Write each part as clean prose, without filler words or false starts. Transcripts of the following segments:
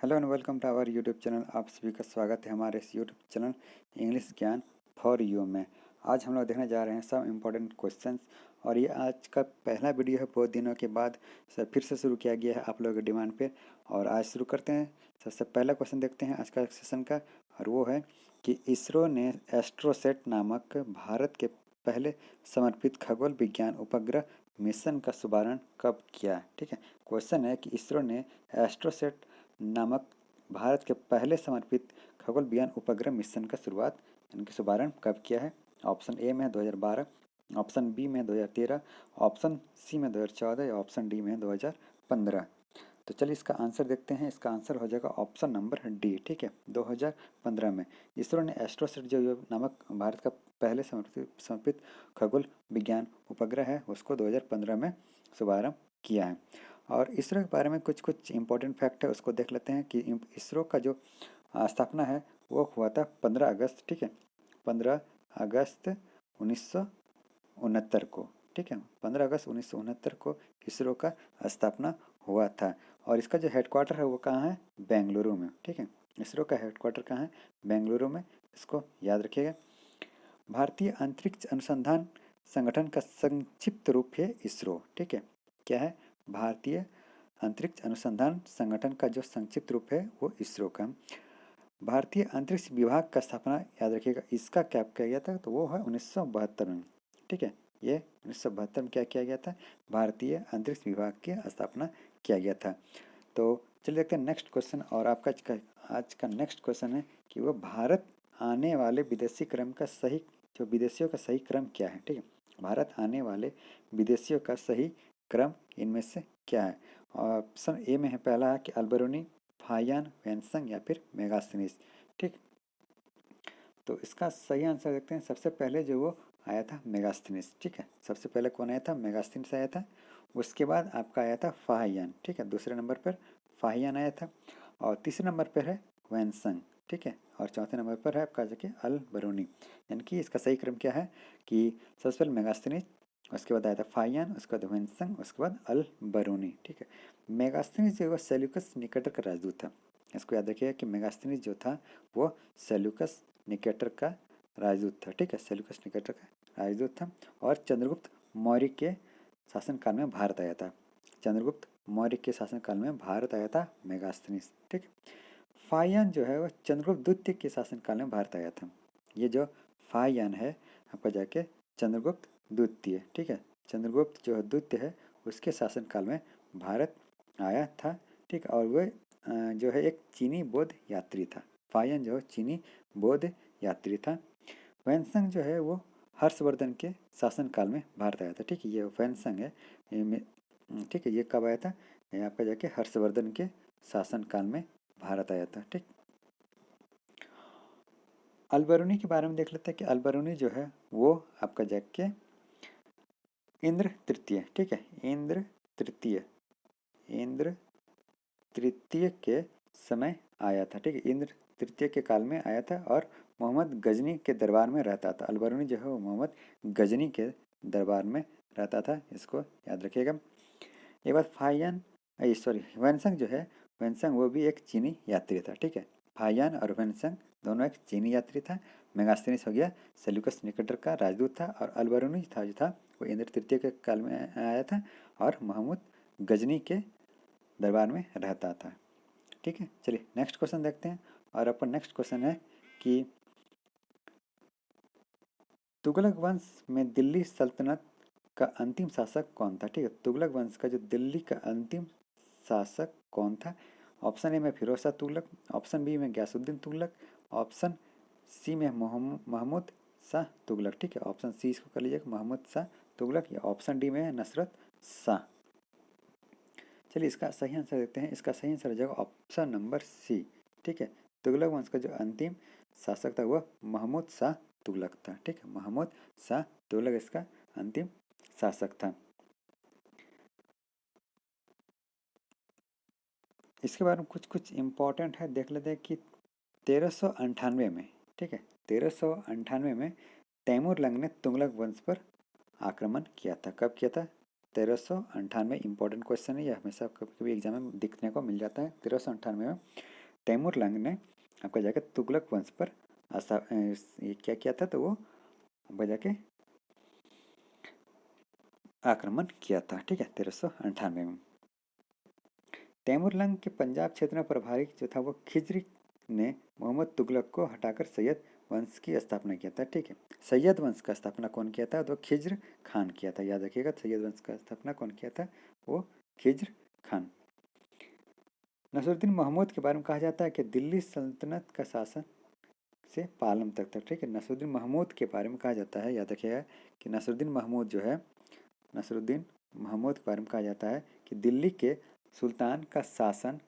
Hello and welcome to our YouTube channel. आप सभी का स्वागत है हमारे इस YouTube channel English Gyan for you में। आज हम लोग देखने जा रहे हैं सब इम्पोर्टेंट क्वेश्चंस और ये आज का पहला वीडियो है। बहुत दिनों के बाद फिर से शुरू किया गया है आप लोगों की डिमांड पे। और आज शुरू करते हैं। सबसे पहला क्वेश्चन देखते हैं आज का सेशन का, और वो है कि इसरो ने एस्ट्रोसेट नामक भारत के पहले समर्पित खगोल विज्ञान उपग्रह मिशन का शुभारंभ कब किया। ठीक है, क्वेश्चन है कि इसरो ने एस्ट्रोसेट नामक भारत के पहले समर्पित खगोल विज्ञान उपग्रह मिशन का इनकी शुभारंभ कब किया है। ऑप्शन ए में 2012, ऑप्शन बी में 2013, ऑप्शन सी में 2014 या ऑप्शन डी में 2015। तो चलिए इसका आंसर देखते हैं। इसका आंसर हो जाएगा ऑप्शन नंबर डी। ठीक है, 2015 में इसरो ने एस्ट्रोसेट जो नामक भारत का पहले समर्पित खगोल विज्ञान उपग्रह है उसको 2015 में शुभारंभ किया है। और इसरो के बारे में कुछ कुछ इंपॉर्टेंट फैक्ट है, उसको देख लेते हैं कि इसरो का जो स्थापना है वो हुआ था 15 अगस्त। ठीक है, 15 अगस्त 1969 को। ठीक है, 15 अगस्त 1969 को इसरो का स्थापना हुआ था। और इसका जो हेडक्वार्टर है वो कहाँ है, बेंगलुरु में। ठीक है, इसरो का हेडक्वार्टर कहाँ है, बेंगलुरु में। इसको याद रखिएगा। भारतीय अंतरिक्ष अनुसंधान संगठन का संक्षिप्त रूप है इसरो। ठीक है, क्या है, भारतीय अंतरिक्ष अनुसंधान संगठन का जो संक्षिप्त रूप है वो इसरो का। भारतीय अंतरिक्ष विभाग का स्थापना याद रखिएगा, इसका क्या किया गया था, तो वो है 1972 में। ठीक है, ये 1972 में क्या किया गया था, भारतीय अंतरिक्ष विभाग की स्थापना किया गया था। तो चलिए देखते हैं नेक्स्ट क्वेश्चन। और आपका आज का नेक्स्ट क्वेश्चन है कि वो भारत आने वाले विदेशी क्रम का सही, जो विदेशियों का सही क्रम क्या है। ठीक है, भारत आने वाले विदेशियों का सही क्रम इनमें से क्या है। ऑप्शन ए में है पहला है कि अल्बरूनी, फाहियान, वैनसंग या फिर मेगास्थनीज। ठीक, तो इसका सही आंसर देखते हैं। सबसे पहले जो वो आया था मेगास्थनीज। ठीक है, सबसे पहले कौन आया था, मेगास्थनीज आया था। उसके बाद आपका आया था फाहियान। ठीक है, दूसरे नंबर पर फाहियान आया था। और तीसरे नंबर पर है वैनसंग। ठीक है, और चौथे नंबर पर है आपका जाके अल बरूनी। यानी कि इसका सही क्रम क्या है कि सबसे पहले मेगास्थनीज, उसके बाद आया था फाहियान, उसके बाद वैनसंग, उसके बाद अल बरूनी। ठीक है, मेगास्थनीज जो है सेल्यूकस निकेटर का राजदूत था। इसको याद रखिएगा कि मेगास्थनीज जो था वो सेल्यूकस निकेटर का राजदूत था। ठीक है, सेल्यूकस निकेटर का राजदूत था। और चंद्रगुप्त मौर्य के शासनकाल में भारत आया था। चंद्रगुप्त मौर्य के शासनकाल में भारत आया था मेगास्थनीज। ठीक, फाहियान जो है वह चंद्रगुप्त द्वितीय के शासनकाल में भारत आया था। ये जो फाहियान है आपका जाके चंद्रगुप्त द्वितीय। ठीक है, चंद्रगुप्त जो द्वितीय है उसके शासनकाल में भारत आया था। ठीक, और वह जो है एक चीनी बौद्ध यात्री था। फाहियान जो चीनी बौद्ध यात्री था। वैनसंग जो है वो हर्षवर्धन के शासनकाल में भारत आया था। ठीक है, ये वैनसंग है। ठीक है, ये कब आया था, ये आपका जाके हर्षवर्धन के शासनकाल में भारत आया था। ठीक, अलबरूनी के बारे में देख लेते हैं कि अलबरूनी जो है वो आपका जाके इंद्र तृतीय। ठीक है, इंद्र तृतीय, इंद्र तृतीय के समय आया था। ठीक है, इंद्र तृतीय के काल में आया था और मोहम्मद गजनी के दरबार में रहता था। अलबरूनी जो है वो मोहम्मद गजनी के दरबार में रहता था, इसको याद रखिएगा। ये बात फाहियान, सॉरी वैनसंग जो है, वैनसंग वो भी एक चीनी यात्री था। ठीक है, फाहियान और वैनसंग दोनों एक चीनी यात्री था। मेगास्थनीज हो गया सेल्यूकस निकेटर का राजदूत था। और अलबरूनी था जो था वो इंद्र तृतीय के काल में आया था और महमूद गजनी के दरबार में रहता था। ठीक है, चलिए नेक्स्ट क्वेश्चन देखते हैं। और अपन नेक्स्ट क्वेश्चन है कि तुगलक वंश में दिल्ली सल्तनत का अंतिम शासक कौन था। ठीक है, तुगलक वंश का जो दिल्ली का अंतिम शासक कौन था। ऑप्शन ए में फिरोज शाह तुगलक, ऑप्शन बी में गयासुद्दीन तुगलक, ऑप्शन सी में महमूद शाह तुगलक। ठीक है, ऑप्शन सी इसको कर लीजिएगा महमूद शाह तुगलक, या ऑप्शन डी में है नसरत शाह। चलिए इसका सही आंसर देते हैं। इसका सही आंसर हो जाएगा ऑप्शन नंबर सी। ठीक है, तुगलक वंश का जो अंतिम शासक था वह महमूद शाह तुगलक था। ठीक है, महमूद शाह तुगलक इसका अंतिम शासक था। इसके बारे में कुछ कुछ इम्पोर्टेंट है, देख लेते हैं कि 1398 में, ठीक है, 1398 में तैमूर लंग ने तुगलक वंश पर आक्रमण किया था। कब किया था, 1398 इंपॉर्टेंट क्वेश्चन है, ये हमेशा कभी कभी एग्जाम में दिखने को मिल जाता है। 1398 में तैमूरलंग ने आपका जाके तुगलक वंश पर ये क्या किया था, तो वो आपका जाके आक्रमण किया था, ठीक है, 1398 में। तैमूरलंग के पंजाब क्षेत्र में प्रभारी जो था वो खिजरी ने मोहम्मद तुगलक को हटाकर सैयद वंश की स्थापना किया था, ठीक है। सैयद वंश का स्थापना कौन किया था, तो खिज्र खान किया था, याद रखिएगा। सैयद वंश का स्थापना कौन किया था, वो खिज्र खान। नसरुद्दीन महमूद के बारे में कहा जाता है कि दिल्ली सल्तनत का शासन से पालम तक था, ठीक है। नसरुद्दीन महमूद के बारे में कहा जाता है, याद रखिएगा कि नसरुद्दीन महमूद जो है, नसरुद्दीन महमूद के बारे में कहा जाता है कि दिल्ली के सुल्तान का शासन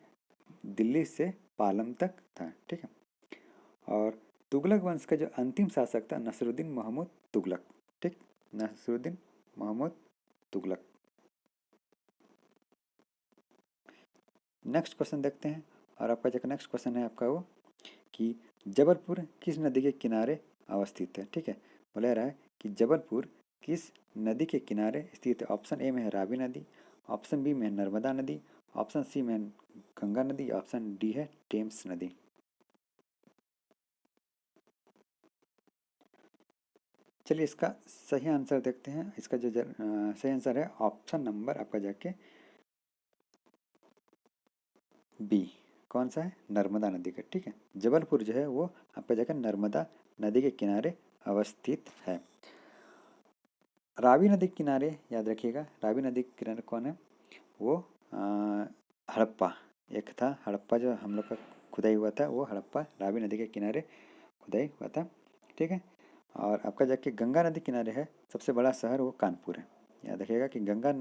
दिल्ली से पालम तक था, ठीक है। और तुगलक वंश का जो अंतिम शासक था नसरुद्दीन महमूद तुगलक, ठीक, नसरुद्दीन महमूद तुगलक। नेक्स्ट क्वेश्चन देखते हैं, और आपका जो नेक्स्ट क्वेश्चन है आपका वो कि जबलपुर किस नदी के किनारे अवस्थित है, ठीक है। बोला रहा है कि जबलपुर किस नदी के किनारे स्थित है। ऑप्शन ए में है रावी नदी, ऑप्शन बी में है नर्मदा नदी, ऑप्शन सी में है गंगा नदी, ऑप्शन डी है टेम्स नदी। चलिए इसका सही आंसर देखते हैं। इसका जो सही आंसर है ऑप्शन नंबर आपका जाके बी। कौन सा है, नर्मदा नदी का, ठीक है। जबलपुर जो है वो आपका जाकर नर्मदा नदी के किनारे अवस्थित है। रावी नदी के किनारे याद रखिएगा, रावी नदी के किनारे कौन है, वो हड़प्पा, एक था हड़प्पा जो हम लोग का खुदाई हुआ था, वो हड़प्पा रावी नदी के किनारे खुदाई हुआ था, ठीक है। और आपका जाके गंगा नदी किनारे है सबसे बड़ा शहर, वो कानपुर है। याद रखिएगा कि गंगा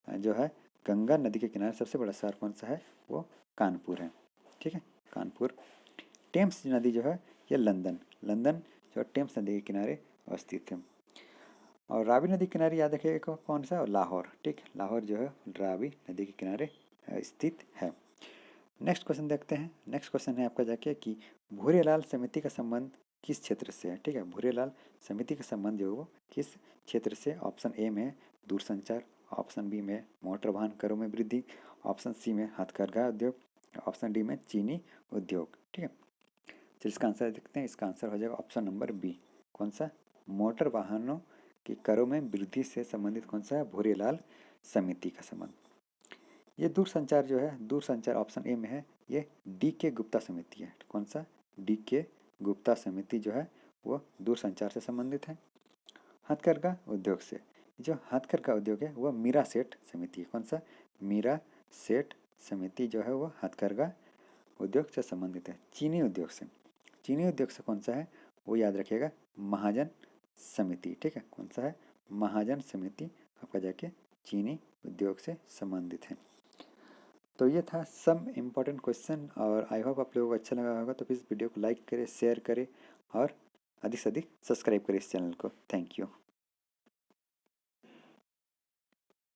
जो है, गंगा नदी के किनारे सबसे बड़ा शहर कौन सा है, वो कानपुर है, ठीक है, कानपुर। टेम्स नदी जो है ये लंदन, लंदन जो टेम्स नदी के किनारे अवस्थित है। और रावी नदी के किनारे याद रखिएगा कौन सा, लाहौर, ठीक, लाहौर जो है रावी नदी के किनारे स्थित है। नेक्स्ट क्वेश्चन देखते हैं। नेक्स्ट क्वेश्चन है आपका जाके कि भूरेलाल समिति का संबंध किस क्षेत्र से है, ठीक है। भूरेलाल समिति का संबंध जो है वो किस क्षेत्र से। ऑप्शन ए में दूरसंचार, ऑप्शन बी में मोटर वाहन करों में वृद्धि, ऑप्शन सी में हथकरघा उद्योग, ऑप्शन डी में चीनी उद्योग, ठीक है। तो इसका आंसर देखते हैं। इसका आंसर हो जाएगा ऑप्शन नंबर बी। कौन सा, मोटर वाहनों की करों में वृद्धि से संबंधित कौन सा है, भूरेलाल समिति का संबंध। ये दूरसंचार जो है, दूरसंचार ऑप्शन ए में है, ये डी के गुप्ता समिति है। कौन सा, डी के गुप्ता समिति जो है वो दूरसंचार से संबंधित है। हथकरघा उद्योग से, जो हथकरघा उद्योग है वो मीरा सेठ समिति है। कौन सा, मीरा सेठ समिति जो है वो हथकरघा उद्योग से संबंधित है। चीनी उद्योग से, चीनी उद्योग से कौन सा है, वो याद रखिएगा महाजन समिति, ठीक है। कौन सा है, महाजन समिति आपका जाके चीनी उद्योग से संबंधित है। तो ये था सम इम्पोर्टेंट क्वेश्चन, और आई होप आप लोगों को अच्छा लगा होगा। तो प्लीज़ वीडियो को लाइक करें, शेयर करें, और अधिक से अधिक सब्सक्राइब करें इस चैनल को। Thank you.